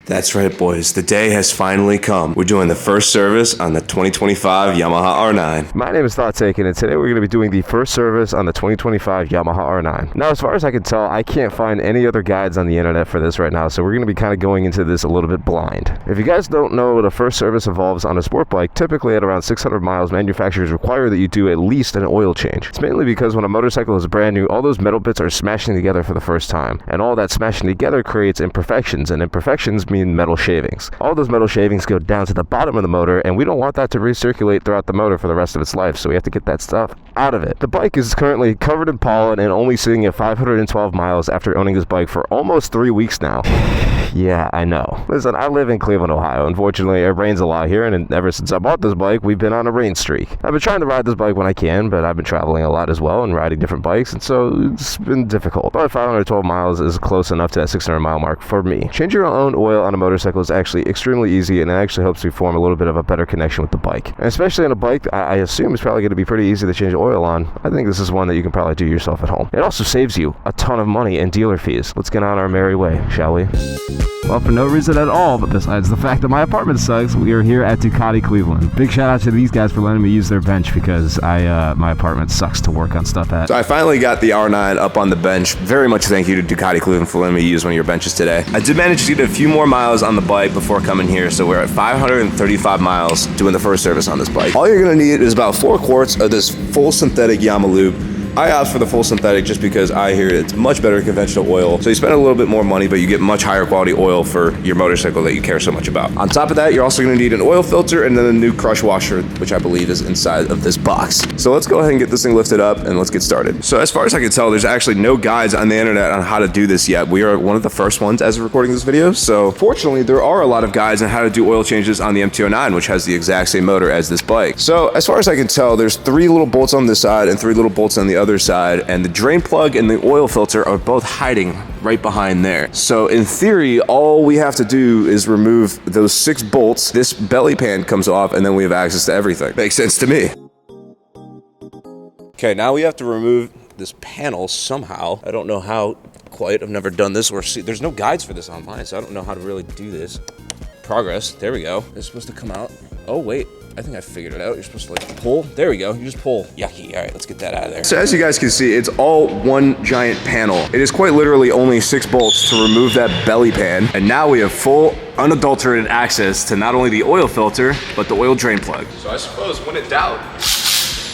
That's right, boys. The day has finally come. We're doing the first service on the 2025 Yamaha R9. My name is Thought Taken, and today we're going to be doing the first service on the 2025 Yamaha R9. Now, as far as I can tell, I can't find any other guides on the internet for this right now, so we're going to be kind of going into this a little bit blind. If you guys don't know what a first service involves on a sport bike, typically at around 600 miles, manufacturers require that you do at least an oil change. It's mainly because when a motorcycle is brand new, all those metal bits are smashing together for the first time, and all that smashing together creates imperfections, and imperfections mean metal shavings. All those metal shavings go down to the bottom of the motor, and we don't want that to recirculate throughout the motor for the rest of its life, so we have to get that stuff out of it. The bike is currently covered in pollen and only sitting at 512 miles after owning this bike for almost 3 weeks now. Yeah, I know. Listen, I live in Cleveland, Ohio. Unfortunately, it rains a lot here, and ever since I bought this bike, we've been on a rain streak. I've been trying to ride this bike when I can, but I've been traveling a lot as well and riding different bikes, and so it's been difficult. But 512 miles is close enough to that 600 mile mark for me. Changing your own oil on a motorcycle is actually extremely easy, and it actually helps you form a little bit of a better connection with the bike. And especially on a bike I assume is probably going to be pretty easy to change oil on. I think this is one that you can probably do yourself at home. It also saves you a ton of money in dealer fees. Let's get on our merry way, shall we? Well, for no reason at all, but besides the fact that my apartment sucks, we are here at Ducati Cleveland. Big shout out to these guys for letting me use their bench because my apartment sucks to work on stuff at. So I finally got the R9 up on the bench. Very much thank you to Ducati Cleveland for letting me use one of your benches today. I did manage to get a few more miles on the bike before coming here, so we're at 535 miles doing the first service on this bike. All you're gonna need is about 4 quarts of this full synthetic Yamaha lube. I opt for the full synthetic just because I hear it's much better than conventional oil. So you spend a little bit more money, but you get much higher quality oil for your motorcycle that you care so much about. On top of that, you're also gonna need an oil filter and then a new crush washer, which I believe is inside of this box. So let's go ahead and get this thing lifted up and let's get started. So as far as I can tell, there's actually no guides on the internet on how to do this yet. We are one of the first ones as of recording this video. So fortunately, there are a lot of guides on how to do oil changes on the MT-09, which has the exact same motor as this bike. So as far as I can tell, there's 3 little bolts on this side and 3 little bolts on the other side, and the drain plug and the oil filter are both hiding right behind there. So in theory, all we have to do is remove those 6 bolts. This belly pan comes off, and then we have access to everything. Makes sense to me. Okay, now we have to remove this panel somehow. I don't know how quite. I've never done this or see. There's no guides for this online, so I don't know how to really do this. Progress. There we go. It's supposed to come out. Oh, wait. I think I figured it out. You're supposed to like pull. There we go. You just pull. Yucky. All right, let's get that out of there. So as you guys can see, it's all one giant panel. It is quite literally only 6 bolts to remove that belly pan. And now we have full unadulterated access to not only the oil filter, but the oil drain plug. So I suppose when in doubt,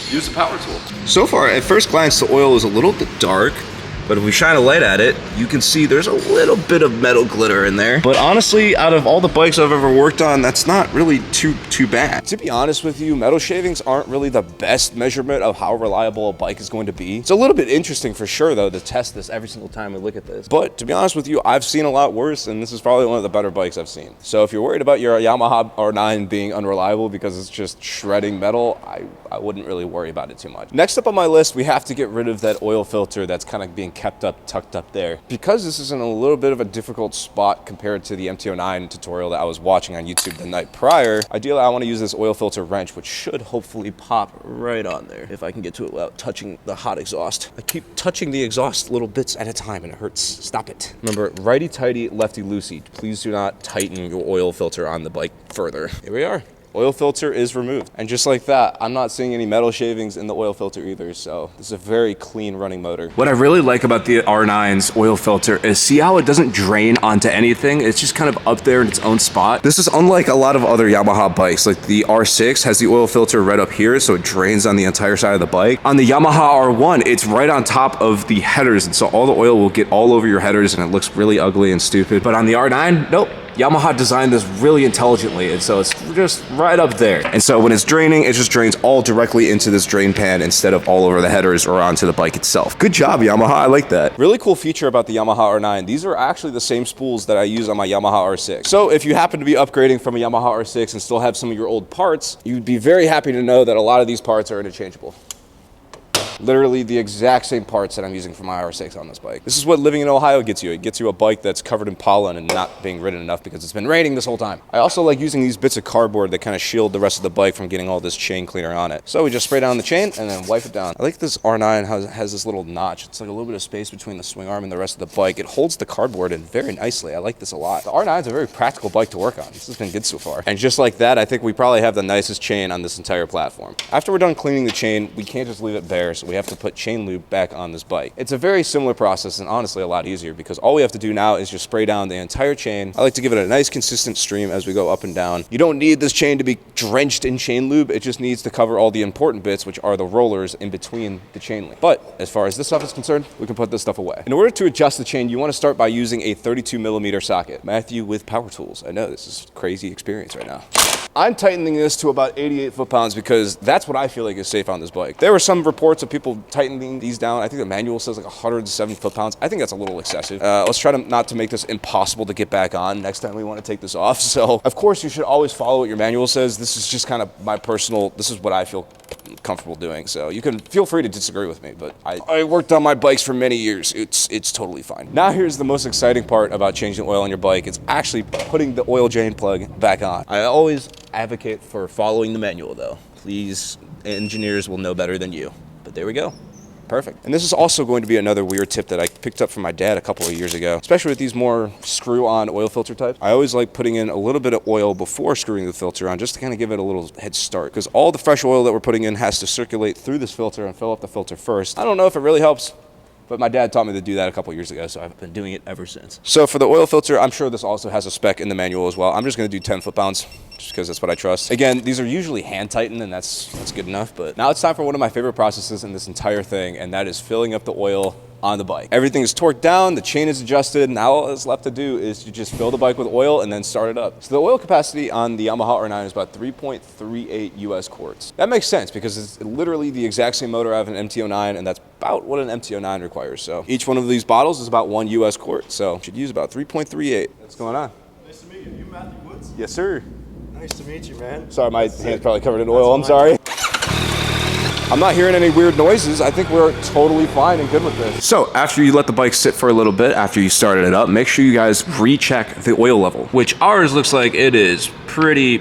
use the power tool. So far, at first glance, the oil is a little bit dark. But if we shine a light at it, you can see there's a little bit of metal glitter in there. But honestly, out of all the bikes I've ever worked on, that's not really too bad. To be honest with you, metal shavings aren't really the best measurement of how reliable a bike is going to be. It's a little bit interesting for sure, though, to test this every single time we look at this. But to be honest with you, I've seen a lot worse, and this is probably one of the better bikes I've seen. So if you're worried about your Yamaha R9 being unreliable because it's just shredding metal, I wouldn't really worry about it too much. Next up on my list, we have to get rid of that oil filter that's kind of being tucked up there. Because this is in a little bit of a difficult spot compared to the MT-09 tutorial that I was watching on YouTube the night prior, ideally I want to use this oil filter wrench, which should hopefully pop right on there if I can get to it without touching the hot exhaust. I keep touching the exhaust little bits at a time and it hurts. Stop it. Remember, righty-tighty, lefty-loosey. Please do not tighten your oil filter on the bike further. Here we are. Oil filter is removed. And just like that, I'm not seeing any metal shavings in the oil filter either, so this is a very clean running motor. What I really like about the R9's oil filter is see how it doesn't drain onto anything? It's just kind of up there in its own spot. This is unlike a lot of other Yamaha bikes, like the R6 has the oil filter right up here, so it drains on the entire side of the bike. On the Yamaha R1, it's right on top of the headers, and so all the oil will get all over your headers, and it looks really ugly and stupid. But on the R9, nope. Yamaha designed this really intelligently, and so it's just right up there. And so when it's draining, it just drains all directly into this drain pan instead of all over the headers or onto the bike itself. Good job, Yamaha. I like that. Really cool feature about the Yamaha R9. These are actually the same spools that I use on my Yamaha R6. So if you happen to be upgrading from a Yamaha R6 and still have some of your old parts, you'd be very happy to know that a lot of these parts are interchangeable. Literally the exact same parts that I'm using for my R6 on this bike. This is what living in Ohio gets you. It gets you a bike that's covered in pollen and not being ridden enough because it's been raining this whole time. I also like using these bits of cardboard that kind of shield the rest of the bike from getting all this chain cleaner on it. So we just spray down the chain and then wipe it down. I like this R9 has this little notch. It's like a little bit of space between the swing arm and the rest of the bike. It holds the cardboard in very nicely. I like this a lot. The R9 is a very practical bike to work on. This has been good so far. And just like that, I think we probably have the nicest chain on this entire platform. After we're done cleaning the chain, we can't just leave it bare, so we have to put chain lube back on this bike. It's a very similar process and honestly a lot easier because all we have to do now is just spray down the entire chain. I like to give it a nice consistent stream as we go up and down. You don't need this chain to be drenched in chain lube. It just needs to cover all the important bits, which are the rollers in between the chain link. But as far as this stuff is concerned, we can put this stuff away. In order to adjust the chain, you want to start by using a 32mm socket. Matthew with power tools. I know this is a crazy experience right now. I'm tightening this to about 88 foot-pounds because that's what I feel like is safe on this bike. There were some reports of people tightening these down. I think the manual says like 107 foot-pounds. I think that's a little excessive. Let's try not to make this impossible to get back on next time we want to take this off. So, of course, you should always follow what your manual says. This is just kind of my personal, this is what I feel comfortable doing. So you can feel free to disagree with me, but I worked on my bikes for many years. It's totally fine. Now here's the most exciting part about changing oil on your bike. It's actually putting the oil drain plug back on. I always advocate for following the manual though. Please, engineers will know better than you. But there we go. Perfect. And this is also going to be another weird tip that I picked up from my dad a couple of years ago, especially with these more screw-on oil filter types. I always like putting in a little bit of oil before screwing the filter on just to kind of give it a little head start because all the fresh oil that we're putting in has to circulate through this filter and fill up the filter first. I don't know if it really helps, but my dad taught me to do that a couple years ago, so I've been doing it ever since. So for the oil filter, I'm sure this also has a spec in the manual as well. I'm just going to do 10 foot-pounds just because that's what I trust. Again, these are usually hand tightened and that's good enough, but now it's time for one of my favorite processes in this entire thing, and that is filling up the oil on the bike. Everything is torqued down, the chain is adjusted, and now all that's left to do is to just fill the bike with oil and then start it up. So the oil capacity on the Yamaha R9 is about 3.38 US quarts. That makes sense because it's literally the exact same motor I have an MT-09, and that's about what an MT-09 requires. So each one of these bottles is about 1 US quart, so should use about 3.38. What's going on? Nice to meet you. You Matthew Woods? Yes, sir. Nice to meet you, man. Sorry, my hand's probably covered in oil. I'm sorry. I'm not hearing any weird noises. I think we're totally fine and good with this. So after you let the bike sit for a little bit, after you started it up, make sure you guys recheck the oil level, which ours looks like it is pretty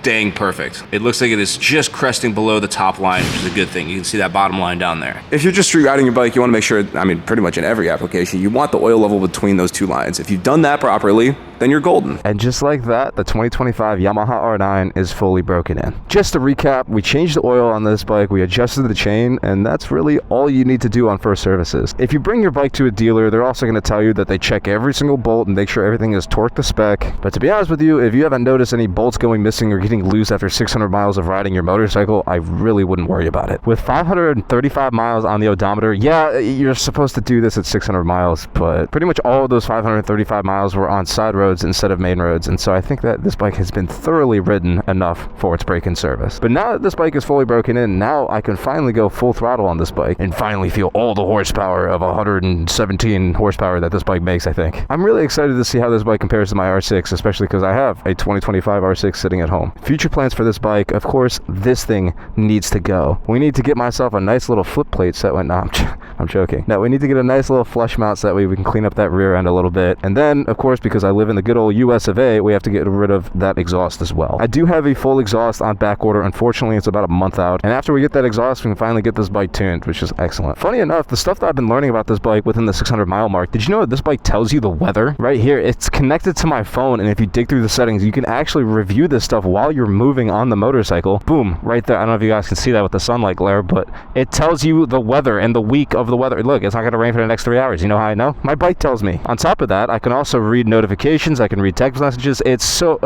dang perfect. It looks like it is just cresting below the top line, which is a good thing. You can see that bottom line down there. If you're just street riding your bike, you want to make sure, I mean, pretty much in every application, you want the oil level between those two lines. If you've done that properly, then you're golden. And just like that, the 2025 Yamaha R9 is fully broken in. Just to recap, we changed the oil on this bike, we adjusted the chain, and that's really all you need to do on first services. If you bring your bike to a dealer, they're also going to tell you that they check every single bolt and make sure everything is torqued to spec. But to be honest with you, if you haven't noticed any bolts going missing or getting loose after 600 miles of riding your motorcycle, I really wouldn't worry about it. With 535 miles on the odometer, yeah, you're supposed to do this at 600 miles, but pretty much all of those 535 miles were on side roads instead of main roads, and so I think that this bike has been thoroughly ridden enough for its break-in service. But now that this bike is fully broken in, now I can finally go full throttle on this bike and finally feel all the horsepower of 117 horsepower that this bike makes, I think. I'm really excited to see how this bike compares to my R6, especially because I have a 2025 R6 sitting at home. Future plans for this bike, of course, this thing needs to go. We need to get myself a nice little flip plate set. No, I'm joking. No, we need to get a nice little flush mount so that way we can clean up that rear end a little bit. And then, of course, because I live in the good old US of A, we have to get rid of that exhaust as well. I do have a full exhaust on back order. Unfortunately, it's about a month out. And after we get that exhaust, we can finally get this bike tuned, which is excellent. Funny enough, the stuff that I've been learning about this bike within the 600 mile mark, did you know that this bike tells you the weather? Right here, it's connected to my phone, and if you dig through the settings, you can actually review this stuff while you're moving on the motorcycle. Boom, right there. I don't know if you guys can see that with the sunlight glare, but it tells you the weather and the week of the weather. Look, it's not going to rain for the next 3 hours. You know how I know? My bike tells me. On top of that, I can also read notifications. I can read text messages. It's so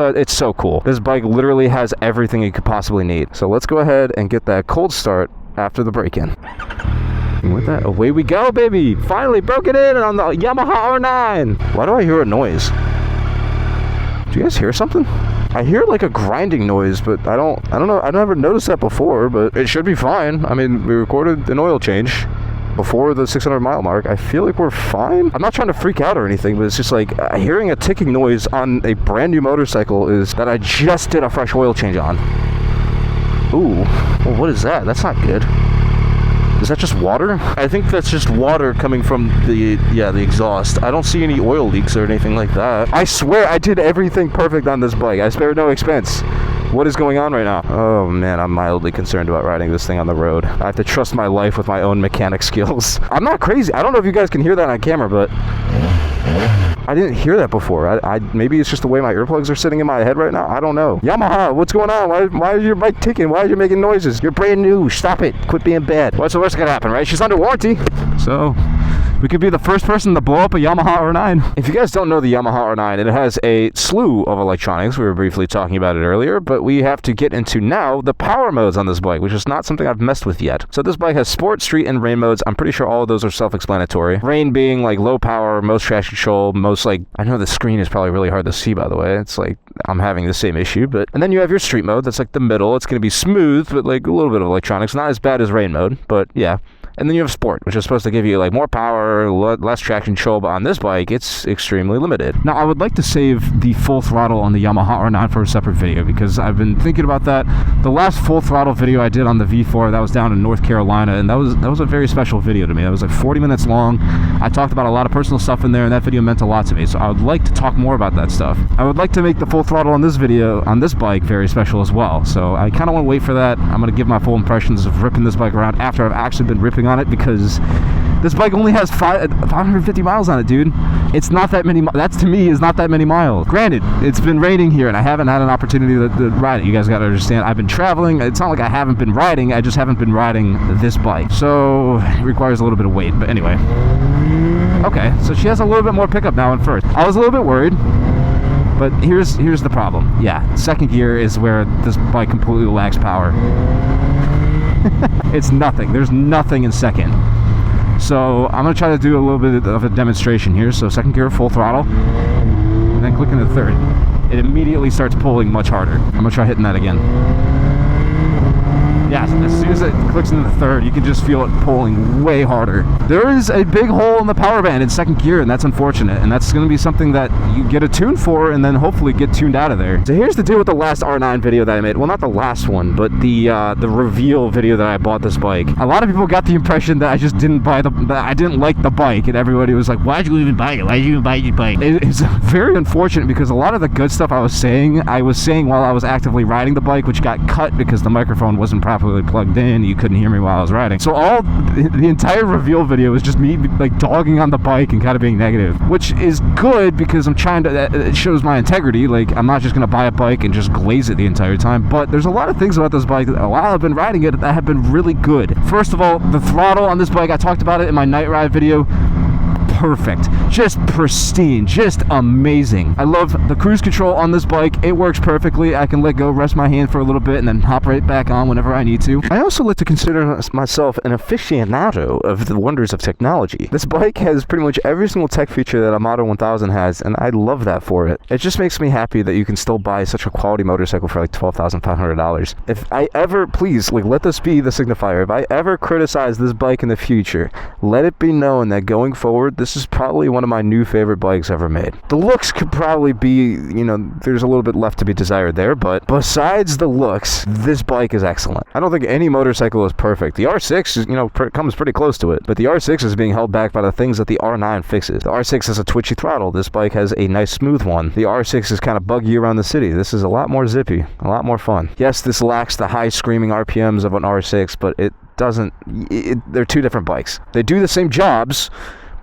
cool. This bike literally has everything you could possibly need. So let's go ahead and get that cold start after the break-in. And with that, away we go, baby. Finally broke it in on the Yamaha R9. Why do I hear a noise? Do you guys hear something? I hear like a grinding noise, but I don't know. I never noticed that before, but it should be fine. I mean, we recorded an oil change before the 600 mile mark. I feel like we're fine. I'm not trying to freak out or anything, but it's just like hearing a ticking noise on a brand new motorcycle is that I just did a fresh oil change on. Ooh, well, what is that? That's not good. Is that just water? I think that's just water coming from the exhaust. I don't see any oil leaks or anything like that. I swear I did everything perfect on this bike. I spared no expense. What is going on right now? Oh man, I'm mildly concerned about riding this thing on the road. I have to trust my life with my own mechanic skills. I'm not crazy. I don't know if you guys can hear that on camera, but I didn't hear that before. Maybe it's just the way my earplugs are sitting in my head right now. I don't know. Yamaha, what's going on? Why is your bike ticking? Why are you making noises? You're brand new. Stop it. Quit being bad. What's the worst gonna happen, right? She's under warranty. So we could be the first person to blow up a Yamaha R9. If you guys don't know the Yamaha R9, it has a slew of electronics. We were briefly talking about it earlier, but we have to get into now the power modes on this bike, which is not something I've messed with yet. So this bike has sport, street, and rain modes. I'm pretty sure all of those are self-explanatory. Rain being like low power, most traction control, most like, I know the screen is probably really hard to see, by the way. It's like I'm having the same issue, but, and then you have your street mode. That's like the middle. It's going to be smooth, but like a little bit of electronics. Not as bad as rain mode, but yeah. And then you have sport, which is supposed to give you like more power, less traction control, but on this bike, it's extremely limited. Now, I would like to save the full throttle on the Yamaha R9 for a separate video because I've been thinking about that. The last full throttle video I did on the V4, that was down in North Carolina, and that was a very special video to me. That was like 40 minutes long. I talked about a lot of personal stuff in there, and that video meant a lot to me, so I would like to talk more about that stuff. I would like to make the full throttle on this video, on this bike, very special as well, so I kind of want to wait for that. I'm going to give my full impressions of ripping this bike around after I've actually been ripping on it, because this bike only has 550 miles on it, dude. It's not that many. That to me is not that many miles. Granted, it's been raining here and I haven't had an opportunity to ride it. You guys got to understand, I've been traveling. It's not like I haven't been riding. I just haven't been riding this bike. So it requires a little bit of weight. But anyway. Okay, so she has a little bit more pickup now in first. I was a little bit worried. But here's the problem. Yeah, second gear is where this bike completely lacks power. It's nothing. There's nothing in second. So I'm going to try to do a little bit of a demonstration here. So second gear, full throttle, and then click into third. It immediately starts pulling much harder. I'm going to try hitting that again. Yeah, as soon as it clicks into the third, you can just feel it pulling way harder. There is a big hole in the power band in second gear, and that's unfortunate. And that's going to be something that you get a tune for and then hopefully get tuned out of there. So here's the deal with the last R9 video that I made. Well, not the last one, but the reveal video that I bought this bike. A lot of people got the impression that I just didn't buy that I didn't like the bike, and everybody was like, why'd you even buy it? Why'd you even buy your bike? It's very unfortunate because a lot of the good stuff I was saying while I was actively riding the bike, which got cut because the microphone wasn't properly plugged in. You couldn't hear me while I was riding. So the entire reveal video was just me like dogging on the bike and kind of being negative, which is good because I'm trying to, it shows my integrity. Like, I'm not just going to buy a bike and just glaze it the entire time, but there's a lot of things about this bike that while I've been riding it that have been really good. First of all, the throttle on this bike, I talked about it in my night ride video. Perfect, just pristine, just amazing. I love the cruise control on this bike. It works perfectly. I can let go, rest my hand for a little bit, and then hop right back on whenever I need to. I also like to consider myself an aficionado of the wonders of technology. This bike has pretty much every single tech feature that a Model 1000 has, and I love that for it. It just makes me happy that you can still buy such a quality motorcycle for like $12,500. If I ever, please, like, let this be the signifier. If I ever criticize this bike in the future, let it be known that going forward, this is probably one of my new favorite bikes ever made. The looks could probably be, there's a little bit left to be desired there, but besides the looks, this bike is excellent. I don't think any motorcycle is perfect. The R6 is, comes pretty close to it, but the R6 is being held back by the things that the R9 fixes. The R6 has a twitchy throttle. This bike has a nice smooth one. The R6 is kind of buggy around the city. This is a lot more zippy, a lot more fun. Yes, this lacks the high screaming RPMs of an R6, but it doesn't, they're two different bikes. They do the same jobs,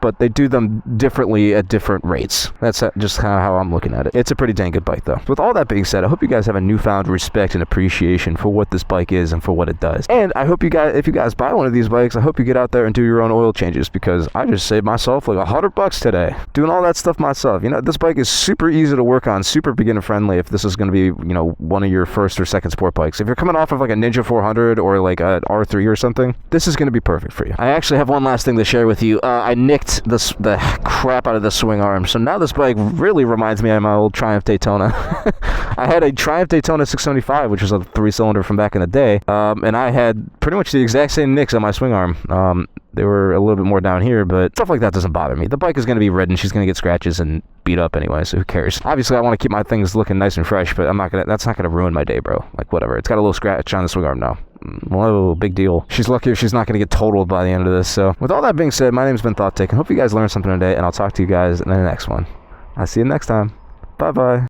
but they do them differently at different rates. That's just kind of how I'm looking at it. It's a pretty dang good bike, though. With all that being said, I hope you guys have a newfound respect and appreciation for what this bike is and for what it does. And I hope you guys, if you guys buy one of these bikes, I hope you get out there and do your own oil changes, because I just saved myself like $100 today doing all that stuff myself. This bike is super easy to work on, super beginner friendly if this is going to be, one of your first or second sport bikes. If you're coming off of like a Ninja 400 or like an R3 or something, this is going to be perfect for you. I actually have one last thing to share with you. I nicked the crap out of the swing arm, so now this bike really reminds me of my old Triumph Daytona. I had a Triumph Daytona 675, which was a 3-cylinder from back in the day, and I had pretty much the exact same nicks on my swing arm. They were a little bit more down here, but stuff like that doesn't bother me. The bike is going to be ridden. She's going to get scratches and beat up anyway, so who cares? Obviously, I want to keep my things looking nice and fresh, but that's not going to ruin my day, bro. Like, whatever. It's got a little scratch on the swing arm now. Whoa, big deal. She's lucky if she's not going to get totaled by the end of this. So, with all that being said, my name's been Thought Taken. Hope you guys learned something today, and I'll talk to you guys in the next one. I'll see you next time. Bye-bye.